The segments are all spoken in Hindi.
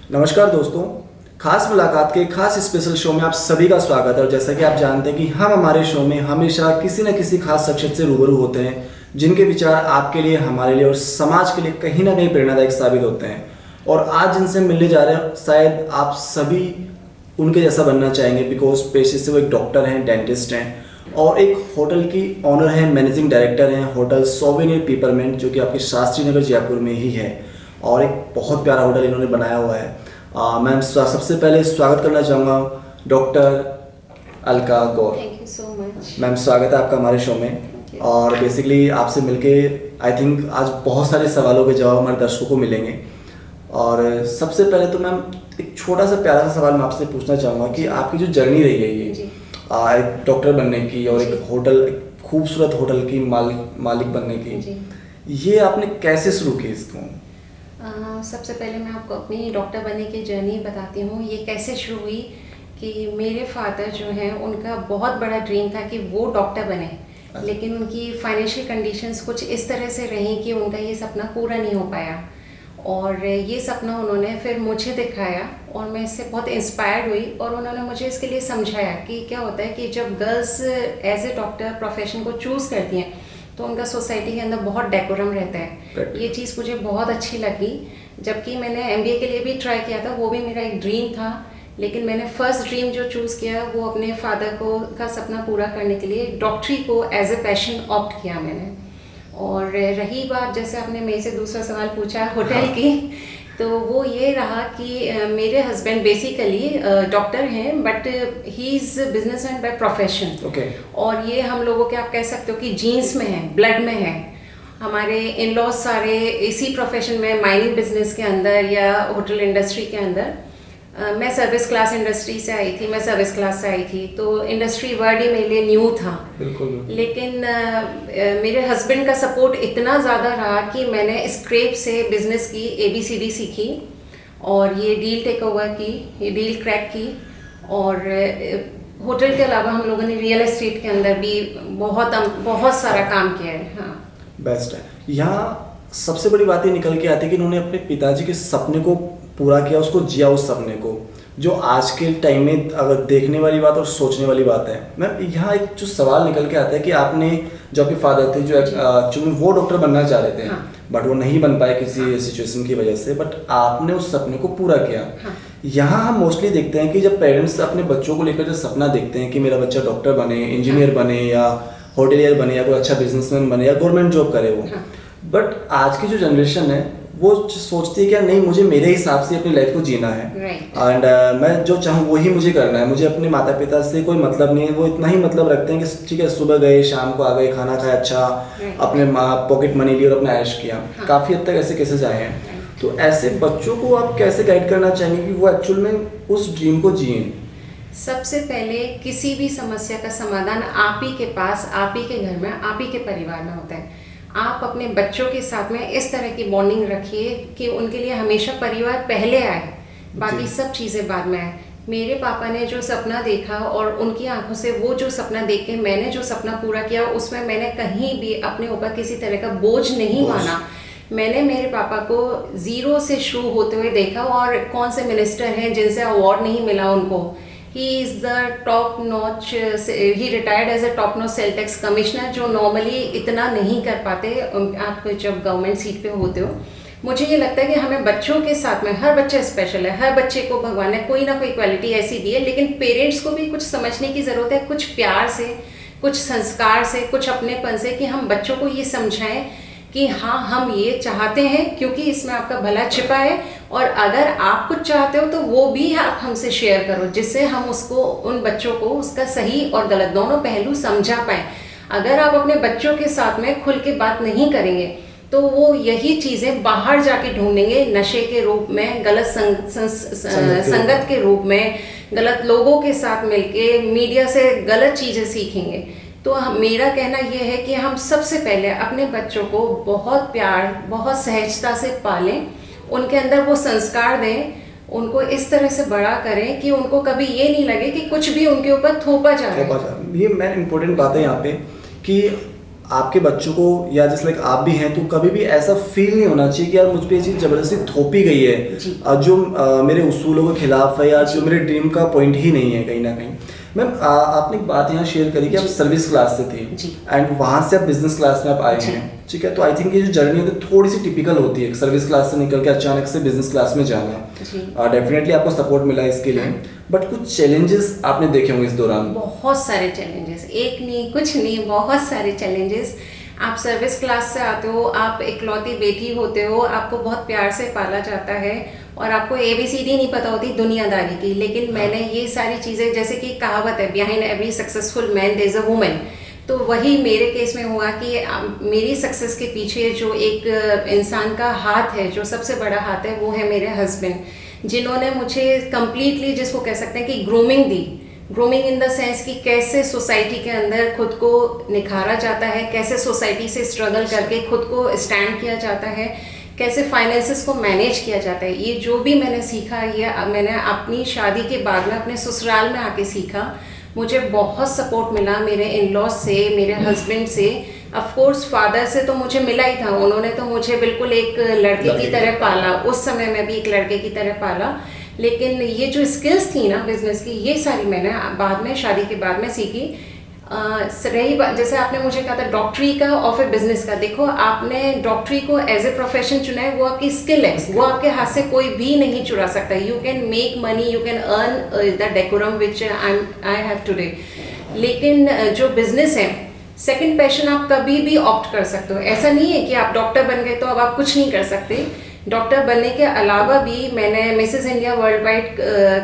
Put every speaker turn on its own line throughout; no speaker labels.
नमस्कार दोस्तों, खास मुलाकात के खास स्पेशल शो में आप सभी का स्वागत है। और जैसा कि आप जानते हैं कि हम हमारे शो में हमेशा किसी न किसी खास शख्सियत से रूबरू होते हैं जिनके विचार आपके लिए, हमारे लिए और समाज के लिए कहीं ना कहीं प्रेरणादायक साबित होते हैं। और आज जिनसे मिलने जा रहे हैं शायद आप सभी उनके जैसा बनना चाहेंगे, बिकॉज पेशे से वो एक डॉक्टर हैं, डेंटिस्ट हैं और एक होटल की ऑनर हैं, मैनेजिंग डायरेक्टर हैं होटल सोवेनियर पिपरमेंट, जो कि आपके शास्त्री नगर जयपुर में ही है। और एक बहुत प्यारा होटल इन्होंने बनाया हुआ है। मैं सबसे पहले स्वागत करना चाहूँगा doctor Alka Gaur.
Thank you so much
ma'am, स्वागत है आपका हमारे शो में। और बेसिकली आपसे मिलके आई थिंक आज बहुत सारे सवालों के जवाब हमारे दर्शकों को मिलेंगे। और सबसे पहले तो मैम एक छोटा सा प्यारा सा सवाल मैं आपसे पूछना चाहूँगा कि आपकी जो जर्नी रही है ये एक डॉक्टर बनने की और एक होटल, एक खूबसूरत होटल की मालिक बनने की, ये आपने कैसे शुरू की इसको?
सबसे पहले मैं आपको अपनी डॉक्टर बनने की जर्नी बताती हूँ। ये कैसे शुरू हुई कि मेरे फादर जो हैं उनका बहुत बड़ा ड्रीम था कि वो डॉक्टर बने, लेकिन उनकी फाइनेंशियल कंडीशंस कुछ इस तरह से रही कि उनका ये सपना पूरा नहीं हो पाया। और ये सपना उन्होंने फिर मुझे दिखाया और मैं इससे बहुत इंस्पायर्ड हुई और उन्होंने मुझे इसके लिए समझाया कि क्या होता है कि जब girls as a doctor profession को चूज़ करती हैं तो उनका सोसाइटी के अंदर बहुत डेकोरम रहता है। ये चीज़ मुझे बहुत अच्छी लगी। जबकि मैंने एमबीए के लिए भी ट्राई किया था, वो भी मेरा एक ड्रीम था, लेकिन मैंने फर्स्ट ड्रीम जो चूज़ किया वो अपने फादर का सपना पूरा करने के लिए डॉक्टरी को एज ए पैशन ऑप्ट किया मैंने। और रही बात, जैसे आपने मेरे से दूसरा सवाल पूछा होटल की, तो वो ये रहा कि मेरे हस्बैंड बेसिकली डॉक्टर हैं, but he is businessman by profession. और ये हम लोगों के आप कह सकते हो कि जीन्स में है, ब्लड में है। हमारे इन लॉज सारे इसी प्रोफेशन में, माइनिंग बिजनेस के अंदर या होटल इंडस्ट्री के अंदर। मैं सर्विस क्लास इंडस्ट्री से आई थी, मैं सर्विस क्लास से आई थी, तो इंडस्ट्री वर्ड ही मेरे लिए न्यू था।
बिल्कुल।
लेकिन मेरे हस्बैंड का सपोर्ट इतना ज़्यादा रहा कि मैंने स्क्रैप से बिजनेस की ABCD सीखी और ये डील टेक ओवर की, ये डील क्रैक की। और होटल के अलावा हम लोगों ने रियल एस्टेट के अंदर भी बहुत सारा काम किया है। हाँ,
बेस्ट है। यहाँ सबसे बड़ी बात ये निकल के आती है कि इन्होंने अपने पिताजी के सपने को पूरा किया, उसको जिया, उस सपने को, जो आज के टाइम में अगर देखने वाली बात और सोचने वाली बात है। मैम, यहाँ एक जो सवाल निकल के आता है कि आपने, जो आपके फादर थे जो एक्चुअली वो डॉक्टर बनना चाह रहे थे,
हाँ,
बट वो नहीं बन पाए किसी सिचुएशन की वजह से, बट आपने उस सपने को पूरा किया।
हाँ,
यहाँ हम मोस्टली देखते हैं कि जब पेरेंट्स अपने बच्चों को लेकर जो सपना देखते हैं कि मेरा बच्चा डॉक्टर बने, इंजीनियर बने या होटलियर बने या कोई अच्छा बिजनेसमैन बने या गवर्नमेंट जॉब करे वो, बट आज की जो जनरेशन है वो सोचती है कि नहीं, मुझे मेरे हिसाब से अपनी लाइफ को जीना है एंड मैं जो चाहूँ वही मुझे करना है, मुझे अपने माता पिता से कोई मतलब नहीं है। वो इतना ही मतलब रखते हैं कि ठीक है, सुबह गए, शाम को आ गए, खाना खाया, अच्छा अपने पॉकेट मनी ली और अपना ऐश किया। काफ़ी हद तक ऐसे केसेस आए हैं। तो ऐसे बच्चों को आप कैसे गाइड करना चाहेंगे कि वो एक्चुअल में उस ड्रीम को जिए?
सबसे पहले किसी भी समस्या का समाधान आप ही के पास, आप ही के घर में, आप ही के परिवार में होता है। आप अपने बच्चों के साथ में इस तरह की बॉन्डिंग रखिए कि उनके लिए हमेशा परिवार पहले आए, बाकी सब चीज़ें बाद में आए। मेरे पापा ने जो सपना देखा और उनकी आंखों से वो जो सपना देख के मैंने जो सपना पूरा किया, उसमें मैंने कहीं भी अपने ऊपर किसी तरह का बोझ नहीं माना। मैंने मेरे पापा को ज़ीरो से शुरू होते हुए देखा और कौन से मिनिस्टर हैं जिनसे अवार्ड नहीं मिला उनको। He is the top notch, he retired as a top notch sale tax commissioner, जो नॉर्मली इतना नहीं कर पाते आप जब गवर्नमेंट सीट पे होते हो। मुझे ये लगता है कि हमें बच्चों के साथ में, हर बच्चा स्पेशल है, हर बच्चे को भगवान ने कोई ना कोई क्वालिटी ऐसी दी है, लेकिन पेरेंट्स को भी कुछ समझने की ज़रूरत है, कुछ प्यार से, कुछ संस्कार से, कुछ अपनेपन से, कि हम बच्चों को ये समझाएं कि हाँ, हम ये चाहते हैं क्योंकि इसमें आपका भला छिपा है, और अगर आप कुछ चाहते हो तो वो भी आप हमसे शेयर करो, जिससे हम उसको, उन बच्चों को उसका सही और गलत दोनों पहलू समझा पाएँ। अगर आप अपने बच्चों के साथ में खुल के बात नहीं करेंगे तो वो यही चीज़ें बाहर जाके ढूंढेंगे, नशे के रूप में, गलत संगत के रूप में, गलत लोगों के साथ मिलके मीडिया से गलत चीज़ें सीखेंगे। तो मेरा कहना यह है कि हम सबसे पहले अपने बच्चों को बहुत प्यार, बहुत सहजता से पालें, उनके अंदर वो संस्कार दें, उनको इस तरह से बड़ा करें कि उनको कभी ये नहीं लगे कि कुछ भी उनके ऊपर थोपा जा रहा है।
ये मैं इम्पोर्टेंट बात है यहाँ पे कि आपके बच्चों को या जैसे लाइक आप भी हैं तो कभी भी ऐसा फील नहीं होना चाहिए कि यार मुझ पे ये चीज़ ज़बरदस्ती थोपी गई है जो मेरे उसूलों के खिलाफ है या जो मेरे ड्रीम का पॉइंट ही नहीं है कहीं ना कहीं। मैम आपने एक बात यहाँ शेयर करी कि आप सर्विस क्लास से थी एंड वहाँ से आप बिजनेस क्लास में आप आए हैं, ठीक है। तो आई थिंक ये जो जर्नी होती है थोड़ी सी टिपिकल होती है, सर्विस क्लास से निकल के अचानक से बिजनेस क्लास में जाना। डेफिनेटली आपको सपोर्ट मिला है इसके लिए, बट कुछ चैलेंजेस आपने देखे होंगे इस दौरान।
बहुत सारे चैलेंजेस, एक नहीं कुछ नहीं, बहुत सारे चैलेंजेस। आप सर्विस क्लास से आते हो, आप इकलौती बेटी होते हो, आपको बहुत प्यार से पाला जाता है और आपको ABCD नहीं पता होती दुनियादारी की। लेकिन मैंने ये सारी चीज़ें, जैसे कि कहावत है, behind every successful man there is a woman, तो वही मेरे केस में हुआ कि मेरी सक्सेस के पीछे जो एक इंसान का हाथ है, जो सबसे बड़ा हाथ है, वो है मेरे हस्बैंड, जिन्होंने मुझे कंप्लीटली, जिसको कह सकते हैं कि grooming the. Grooming in the sense कि कैसे सोसाइटी के अंदर खुद को निखारा जाता है, कैसे सोसाइटी से स्ट्रगल करके खुद को स्टैंड किया जाता है, कैसे फाइनेंसेस को मैनेज किया जाता है। ये जो भी मैंने सीखा, ये मैंने अपनी शादी के बाद में अपने ससुराल में आके सीखा। मुझे बहुत सपोर्ट मिला मेरे इन लॉज से, मेरे हस्बैंड से, ऑफ कोर्स फादर से तो मुझे मिला ही था। उन्होंने तो मुझे बिल्कुल एक लड़के की तरह पाला, उस समय में भी एक लड़के की तरह पाला। लेकिन ये जो स्किल्स थी ना बिजनेस की, ये सारी मैंने बाद में, शादी के बाद में सीखी। रही बात, जैसे आपने मुझे कहा था डॉक्टरी का और फिर बिजनेस का, देखो आपने डॉक्टरी को एज ए प्रोफेशन चुना है, वो आपकी स्किल है, वो आपके हाथ से कोई भी नहीं चुरा सकता। You can make money, you can earn the decorum which I have today. लेकिन जो बिजनेस है, सेकंड पैशन आप कभी भी ऑप्ट कर सकते हो। ऐसा नहीं है कि आप डॉक्टर बन गए तो अब आप कुछ नहीं कर सकते। डॉक्टर बनने के अलावा भी मैंने मिसेस इंडिया वर्ल्ड वाइड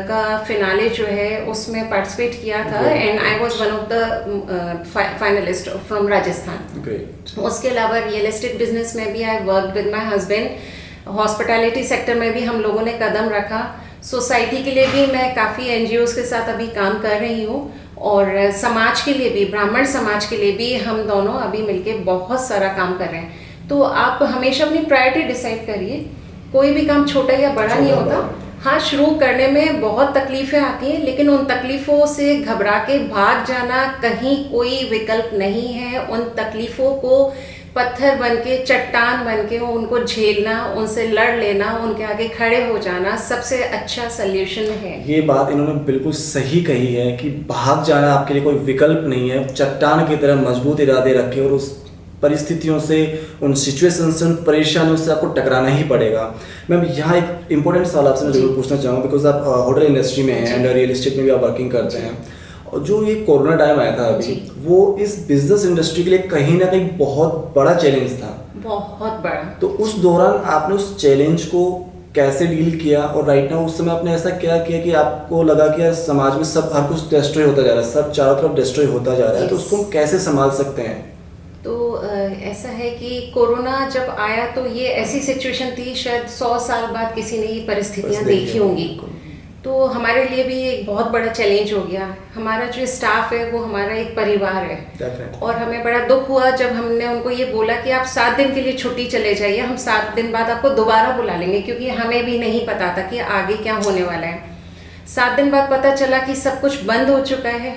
का फिनाले जो है उसमें पार्टिसिपेट किया था and I was one of the finalist from Rajasthan. उसके अलावा रियल एस्टेट बिजनेस में भी I work with my husband. Hospitality sector में भी हम लोगों ने कदम रखा। सोसाइटी के लिए भी मैं काफ़ी NGOs के साथ अभी काम कर रही हूँ और समाज के लिए भी, ब्राह्मण समाज के लिए भी हम दोनों अभी मिलके बहुत सारा काम कर रहे हैं। तो आप हमेशा अपनी प्रायोरिटी डिसाइड करिए। कोई भी काम छोटा या बड़ा नहीं होता। हाँ, शुरू करने में बहुत तकलीफें आती हैं, लेकिन उन तकलीफ़ों से घबरा के भाग जाना कहीं कोई विकल्प नहीं है। उन तकलीफ़ों को पत्थर बन के, चट्टान बन के उनको झेलना, उनसे लड़ लेना, उनके आगे खड़े हो जाना सबसे अच्छा सल्यूशन है।
ये बात इन्होंने बिल्कुल सही कही है कि भाग जाना आपके लिए कोई विकल्प नहीं है। चट्टान की तरह मजबूत इरादे रखे और उस परिस्थितियों से, उन सिचुएशन से, उन परेशानियों से आपको टकराना ही पड़ेगा। मैम यहाँ एक इंपॉर्टेंट सवाल आपसे मैं जरूर पूछना चाहूँगा, बिकॉज आप होटल इंडस्ट्री में हैं एंड रियल एस्टेट में भी आप वर्किंग करते हैं। और जो ये कोरोना टाइम आया था अभी, वो इस बिजनेस इंडस्ट्री के लिए कहीं ना कहीं बहुत बड़ा चैलेंज था,
बहुत बड़ा।
तो उस दौरान आपने उस चैलेंज को कैसे डील किया और राइट नाउ उस समय आपने ऐसा क्या किया कि आपको लगा कि यार समाज में सब हर कुछ डिस्ट्रॉय होता जा रहा है, सब चारों तरफ डिस्ट्रॉय होता जा रहा है, तो उसको हम कैसे संभाल सकते हैं?
तो ऐसा है कि कोरोना जब आया तो ये ऐसी सिचुएशन थी, शायद 100 साल बाद किसी ने ये परिस्थितियाँ देखी होंगी। तो हमारे लिए भी एक बहुत बड़ा चैलेंज हो गया। हमारा जो स्टाफ है वो हमारा एक परिवार है और हमें बड़ा दुख हुआ जब हमने उनको ये बोला कि आप 7 दिन के लिए छुट्टी चले जाइए, हम 7 दिन बाद आपको दोबारा बुला लेंगे, क्योंकि हमें भी नहीं पता था कि आगे क्या होने वाला है। 7 दिन बाद पता चला कि सब कुछ बंद हो चुका है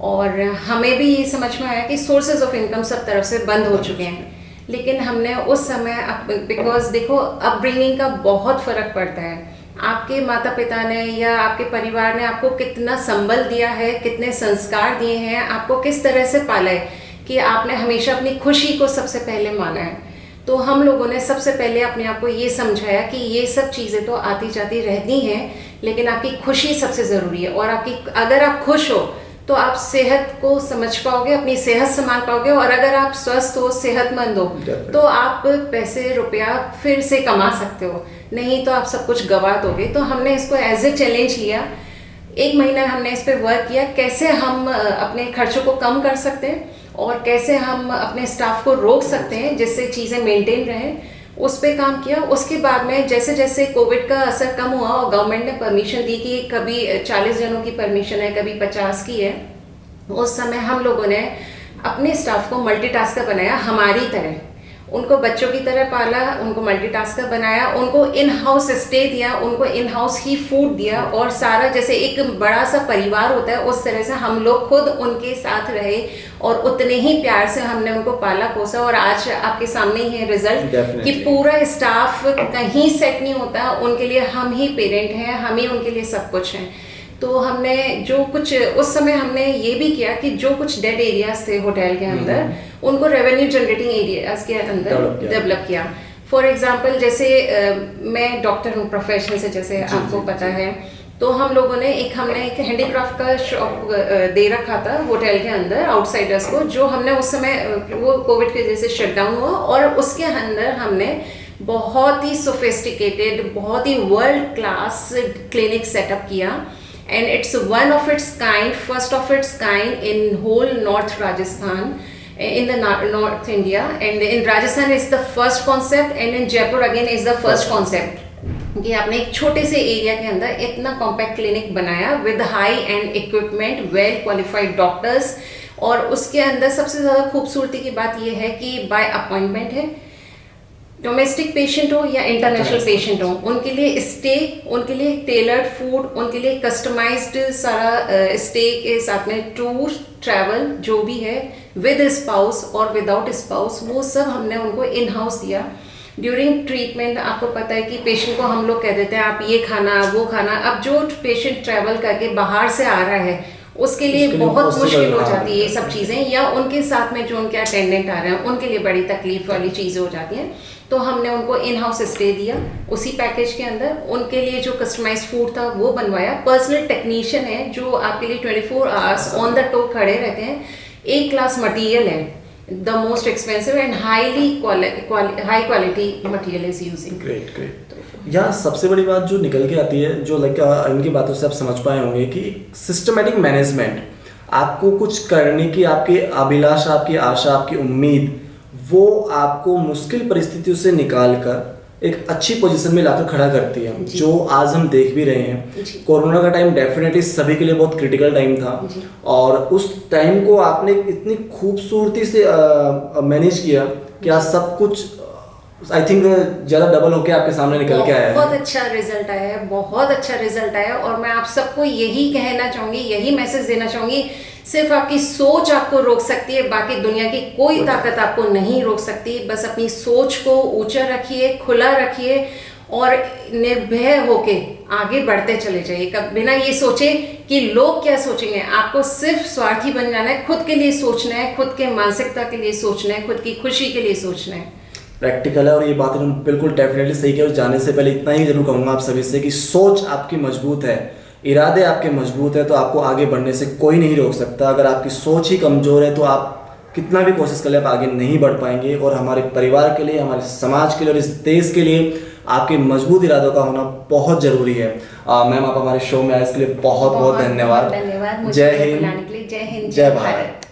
और हमें भी ये समझ में आया कि सोर्सेज ऑफ इनकम सब तरफ से बंद हो चुके हैं। लेकिन हमने उस समय, बिकॉज देखो अपब्रिंगिंग का बहुत फ़र्क पड़ता है। आपके माता पिता ने या आपके परिवार ने आपको कितना संबल दिया है, कितने संस्कार दिए हैं, आपको किस तरह से पाला है कि आपने हमेशा अपनी खुशी को सबसे पहले माना है। तो हम लोगों ने सबसे पहले अपने आप को ये समझाया कि ये सब चीज़ें तो आती जाती रहती हैं, लेकिन आपकी खुशी सबसे ज़रूरी है। और आपकी, अगर आप खुश हो तो आप सेहत को समझ पाओगे, अपनी सेहत संभाल पाओगे, और अगर आप स्वस्थ हो, सेहतमंद हो, तो आप पैसे रुपया फिर से कमा सकते हो, नहीं तो आप सब कुछ गवा दोगे। तो हमने इसको एज ए चैलेंज लिया। 1 महीना हमने इस पर वर्क किया, कैसे हम अपने खर्चों को कम कर सकते हैं और कैसे हम अपने स्टाफ को रोक सकते हैं जिससे चीज़ें मेंटेन रहें, उस पर काम किया। उसके बाद में जैसे जैसे कोविड का असर कम हुआ और गवर्नमेंट ने परमिशन दी कि कभी 40 जनों की परमिशन है, कभी 50 की है, उस समय हम लोगों ने अपने स्टाफ को मल्टीटास्कर बनाया हमारी तरह। उनको बच्चों की तरह पाला, उनको मल्टीटास्कर बनाया, उनको इन हाउस स्टे दिया, उनको इन हाउस ही फूड दिया, और सारा जैसे एक बड़ा सा परिवार होता है उस तरह से हम लोग खुद उनके साथ रहे और उतने ही प्यार से हमने उनको पाला पोसा। और आज आपके सामने ही है रिजल्ट कि पूरा स्टाफ कहीं सेट नहीं होता, उनके लिए हम ही पेरेंट हैं, हम ही उनके लिए सब कुछ हैं। तो हमने जो कुछ उस समय हमने ये भी किया कि जो कुछ डेड एरियाज थे होटल के अंदर उनको रेवेन्यू जनरेटिंग एरियाज के अंदर डेवलप किया। फॉर एग्जांपल जैसे मैं डॉक्टर हूँ प्रोफेशन से, जैसे आपको पता है, तो हम लोगों ने हमने एक हैंडीक्राफ्ट का शॉप दे रखा था होटल के अंदर आउटसाइडर्स को, जो हमने उस समय वो कोविड की वजह से शट डाउन हुआ, और उसके अंदर हमने बहुत ही सोफिस्टिकेटेड, बहुत ही वर्ल्ड क्लास क्लिनिक सेटअप किया। And it's one of its kind, first of its kind in whole North Rajasthan, in the North India, and in Rajasthan is the first concept, and in Jaipur again is the first concept. कि आपने एक छोटे से एरिया के अंदर इतना कॉम्पैक्ट क्लिनिक बनाया with high and equipment, well qualified doctors, और उसके अंदर सबसे ज़्यादा खूबसूरती की बात यह है कि बाय अपॉइंटमेंट है। डोमेस्टिक पेशेंट हो या इंटरनेशनल पेशेंट हो, उनके लिए स्टे, उनके लिए टेलर्ड फूड, उनके लिए कस्टमाइज्ड सारा स्टे के साथ में टूर ट्रैवल जो भी है विद स्पाउस और विदाउट स्पाउस, वो सब हमने उनको इन हाउस दिया। ड्यूरिंग ट्रीटमेंट आपको पता है कि पेशेंट को हम लोग कह देते हैं आप ये खाना वो खाना, अब जो पेशेंट ट्रैवल करके बाहर से आ रहा है उसके लिए बहुत मुश्किल हो जाती है ये सब चीज़ें, या उनके साथ में जो उनके अटेंडेंट आ रहे हैं उनके लिए बड़ी तकलीफ वाली चीज़ें हो जाती हैं। तो हमने उनको इन हाउस स्टे दिया उसी पैकेज के अंदर, उनके लिए जो कस्टमाइज फूड था वो बनवाया। पर्सनल टेक्नीशियन है जो आपके लिए 24 आवर्स ऑन द टो खड़े रहते हैं। एक क्लास मटेरियल है, the most expensive and high quality material is using.
Great. यहाँ सबसे बड़ी बात जो निकल के आती है, जो लाइक इनकी बातों से आप समझ पाए होंगे कि सिस्टमेटिक मैनेजमेंट, आपको कुछ करने की आपकी अभिलाषा, आपकी आशा, आपकी उम्मीद, वो आपको मुश्किल परिस्थितियों से निकाल कर एक अच्छी पोजीशन में लाकर खड़ा करती है, जो आज हम देख भी रहे हैं। कोरोना का टाइम डेफिनेटली सभी के लिए बहुत क्रिटिकल टाइम था, और उस टाइम को आपने इतनी खूबसूरती से मैनेज किया कि आज सब कुछ आई थिंक ज़्यादा डबल होके आपके सामने निकल के आया है।
बहुत अच्छा रिजल्ट आया है, बहुत अच्छा रिजल्ट आया, और मैं आप सबको यही कहना चाहूँगी, यही मैसेज देना चाहूँगी, सिर्फ आपकी सोच आपको रोक सकती है, बाकी दुनिया की कोई ताकत आपको नहीं रोक सकती। बस अपनी सोच को ऊंचा रखिए, खुला रखिए, और निर्भय होके आगे बढ़ते चले जाइए। कब बिना ये सोचे कि लोग क्या सोचेंगे, आपको सिर्फ स्वार्थी बन जाना है, खुद के लिए सोचना है, खुद के मानसिकता के लिए सोचना है, खुद की खुशी के लिए सोचना है।
प्रैक्टिकल है, और ये बात तुम बिल्कुल डेफिनेटली सही है। और जाने से पहले इतना ही जरूर कहूँगा आप सभी से कि सोच आपकी मजबूत है, इरादे आपके मजबूत है, तो आपको आगे बढ़ने से कोई नहीं रोक सकता। अगर आपकी सोच ही कमज़ोर है तो आप कितना भी कोशिश कर ले, आप आगे नहीं बढ़ पाएंगे। और हमारे परिवार के लिए, हमारे समाज के लिए और इस देश के लिए आपके मजबूत इरादों का होना बहुत ज़रूरी है। मैम, आप हमारे शो में आए इसके लिए बहुत बहुत धन्यवाद।
धन्यवाद।
जय हिंद,
जय हिंद, जय भारत।